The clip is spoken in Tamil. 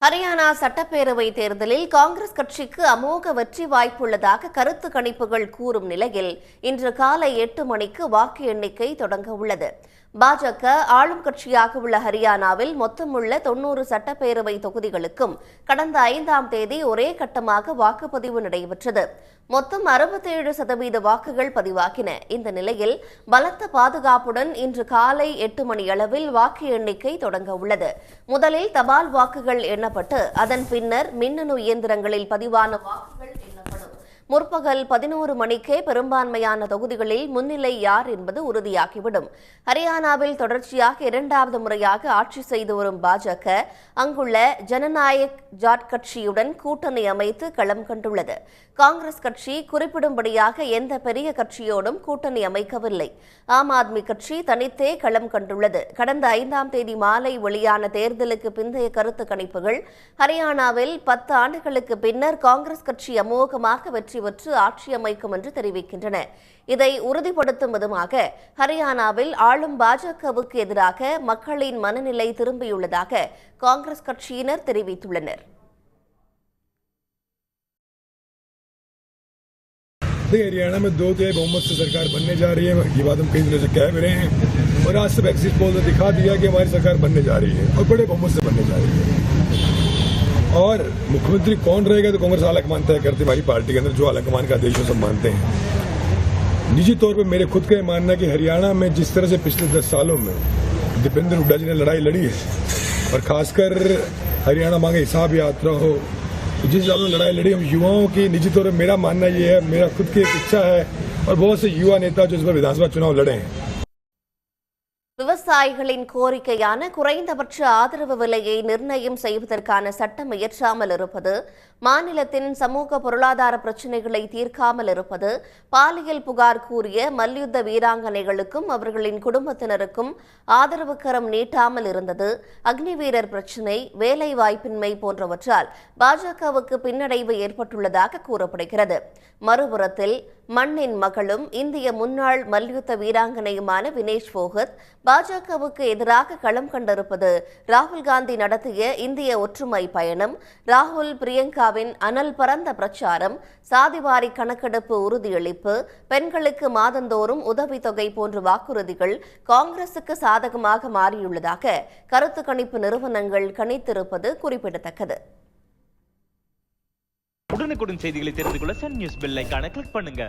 ஹரியானா சட்டப்பேரவை தேர்தலில் காங்கிரஸ் கட்சிக்கு அமோக வெற்றி வாய்ப்புள்ளதாக கருத்து கணிப்புகள் கூறும் நிலையில் இன்று காலை 8 மணிக்கு வாக்கு எண்ணிக்கை தொடங்க உள்ளது. பாஜக ஆளும் கட்சியாக உள்ள ஹரியானாவில் மொத்தமுள்ள 90 சட்டப்பேரவை தொகுதிகளுக்கும் கடந்த 5ஆம் தேதி ஒரே கட்டமாக வாக்குப்பதிவு நடைபெற்றது. மொத்தம் 67% வாக்குகள் பதிவாகின. இந்த நிலையில் பலத்த பாதுகாப்புடன் இன்று காலை 8 மணியளவில் வாக்கு எண்ணிக்கை தொடங்க உள்ளது. முதலில் தபால் வாக்குகள் எண்ணப்பட்டு அதன் பின்னர் மின்னணு இயந்திரங்களில் பதிவான வாக்குகள் எண்ணப்படும். முற்பகல் 11 மணிக்கே பெரும்பான்மையான தொகுதிகளில் முன்னிலை யார் என்பது உறுதியாகிவிடும். ஹரியானாவில் தொடர்ச்சியாக 2வது முறையாக ஆட்சி செய்து வரும் பாஜக அங்குள்ள ஜனநாயக் ஜாட் கட்சியுடன் கூட்டணி அமைத்து களம் கண்டுள்ளது. காங்கிரஸ் கட்சி குறிப்பிடும்படியாக எந்த பெரிய கட்சியோடும் கூட்டணி அமைக்கவில்லை. ஆம் ஆத்மி கட்சி தனித்தே களம் கண்டுள்ளது. கடந்த 5ஆம் தேதி மாலை வெளியான தேர்தலுக்கு பிந்தைய கருத்து கணிப்புகள் ஹரியானாவில் 10 ஆண்டுகளுக்கு பின்னர் காங்கிரஸ் கட்சி அமோகமாக வெற்றி பெற்று ஆட்சி அமைக்கும் என்று தெரிவிக்கின்றன. இதை உறுதிப்படுத்தும் விதமாக ஹரியானாவில் ஆளும் பாஜகவுக்கு எதிராக மக்களின் மனநிலை திரும்பியுள்ளதாக காங்கிரஸ் கட்சியினர் தெரிவித்துள்ளனர். हरियाणा में 2 तिहाई बहुमत से सरकार बनने जा रही है। ये बात हम कई दिनों से कह भी रहे हैं और आज सब एग्जिट पोल ने दिखा दिया कि हमारी सरकार बनने जा रही है और बड़े बहुमत से बनने जा रही है। और मुख्यमंत्री कौन रहेगा तो कांग्रेस आलाकमान तय करती है। हमारी पार्टी के अंदर जो आलाकमान का आदेश हो सब मानते हैं। निजी तौर पर मेरे खुद का ये मानना है कि हरियाणा में जिस तरह से पिछले 10 सालों में दीपेंद्र हुड्डा जी ने लड़ाई लड़ी है और खासकर हरियाणा मांगे हिसाब यात्रा हो, जिस हिसाब से लड़ाई लड़ी हम युवाओं की, निजी तौर पर मेरा मानना ये है, मेरा खुद की एक इच्छा है और बहुत से युवा नेता जो इस बार विधानसभा चुनाव लड़े हैं। விவசாயிகளின் கோரிக்கையான குறைந்தபட்ச ஆதரவு விலையை நிர்ணயம் செய்வதற்கான சட்டம் இயற்றாமல் இருப்பது, மாநிலத்தின் சமூக பொருளாதார பிரச்சினைகளை தீர்க்காமல் இருப்பது, பாலியல் புகார் கூறிய மல்யுத்த வீராங்கனைகளுக்கும் அவர்களின் குடும்பத்தினருக்கும் ஆதரவு கரம் நீட்டாமல் இருந்தது, அக்னிவீரர் பிரச்சினை, வேலை வாய்ப்பின்மை போன்றவற்றால் பாஜகவுக்கு பின்னடைவு ஏற்பட்டுள்ளதாக கூறப்படுகிறது. மறுபுறத்தில் மண்ணின் மகளும் இந்திய முன்னாள் மல்யுத்த வீராங்கனையுமான வினேஷ் போகத் பாஜகவுக்கு எதிராக களம் கண்டிருப்பது, ராகுல் காந்தி நடத்திய இந்திய ஒற்றுமை பயணம், ராகுல் பிரியங்காவின் அனல் பறந்த பிரச்சாரம், சாதிவாரி கணக்கெடுப்பு உறுதியளிப்பு, பெண்களுக்கு மாதந்தோறும் உதவித்தொகை போன்ற வாக்குறுதிகள் காங்கிரசுக்கு சாதகமாக மாறியுள்ளதாக கருத்து கணிப்பு நிறுவனங்கள் கணித்திருப்பது குறிப்பிடத்தக்கது. உடனுக்குடன் செய்திகளை தெரிந்து கொள்ள சன் நியூஸ் பெல் ஐகானை கிளிக் பண்ணுங்க.